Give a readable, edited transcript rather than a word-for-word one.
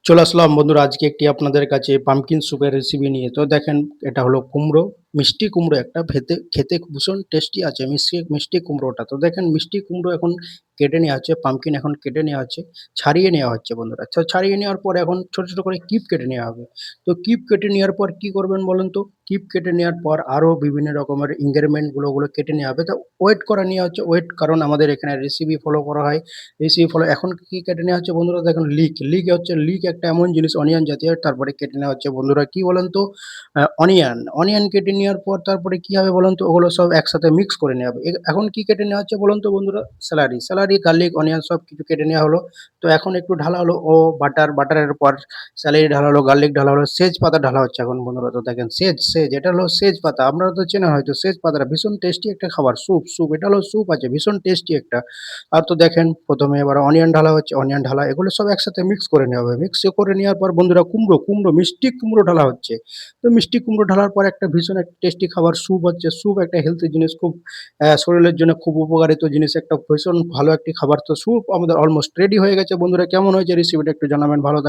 চলে আসলাম বন্ধুরা আজকে একটি আপনাদের কাছে পাম্পকিন স্যুপের রেসিপি নিয়ে। তো দেখেন এটা হলো কুমড়ো, মিষ্টি কুমড়ো একটা খেতে ভীষণ টেস্টি আছে মিষ্টি কুমড়োটা। তো দেখেন মিষ্টি কুমড়ো এখন কেটে নেওয়া হচ্ছে, পাম্পকিন এখন কেটে নেওয়া হচ্ছে, ছাড়িয়ে নেওয়া হচ্ছে বন্ধুরা। তো ছাড়িয়ে নেওয়ার পর এখন ছোট, ছোট করে কিপ কেটে নেওয়া হবে। তো কিপ কেটে নেওয়ার পর কি করবেন বলুন তো? কিপ কেটে নেওয়ার পর আরো বিভিন্ন রকমের ইনগ্রেডিয়েন্ট ওগুলো কেটে নেওয়া হবে। তো ওয়েট করে নেওয়া হচ্ছে, ওয়েট কারণ আমাদের এখানে রেসিপি ফলো করা হয়। রেসিপি ফলো এখন কি কেটে নেওয়া হচ্ছে বন্ধুরা দেখুন লিক একটা এমন জিনিস অনিয়ন জাতীয় তারপরে কেটে নেওয়া হচ্ছে বন্ধুরা কি বলেন তো অনিয়ন কেটে নেওয়ার পর তারপরে কি হবে বলুন তো ওগুলো সব একসাথে মিক্স করে নেওয়া হবে। এখন কি কেটে নেওয়া হচ্ছে বলুন তো বন্ধুরা স্যালারি গার্লিক অনিয়ন সব কিছু কেটে নেওয়া হলো। তো এখন একটু ঢালা হলো ও বাটারের পর স্যালারি ঢালা হলো, গার্লিক ঢালা হলো, সেজ পাতা ঢালা হচ্ছে এখন বন্ধুরা। তো দেখেন সেজ এটা হলো সেজ পাতা, আপনারা তো চেনেন হয়তো সেজ পাতাটা ভীষণ টেস্টি একটা খাবার, স্যুপ এটা হলো স্যুপ আছে ভীষণ টেস্টি একটা। আর তো দেখেন ১ম এ এবার অনিয়ন ঢালা হচ্ছে, অনিয়ন ঢালা এগুলো সব একসাথে মিক্স করে নেওয়া হবে। মিক্স করে নেওয়ার পর বন্ধুরা কুমড়ো মিষ্টি কুমড়ো ঢালা হচ্ছে। তো মিষ্টি কুমড়ো ঢালার পর একটা ভীষণ একটা টেস্টি খাবার স্যুপ হচ্ছে। স্যুপ একটা হেলথি জিনিস খুব শরীরের জন্য খুব উপকারিত জিনিস একটা ভীষণ ভালো একটি খাবার। তো স্যুপ আমাদের অলমোস্ট রেডি হয়ে গেছে বন্ধুরা। কেমন হয়েছে রেসিপিটা একটু জানাবেন। ভালো থাকবেন।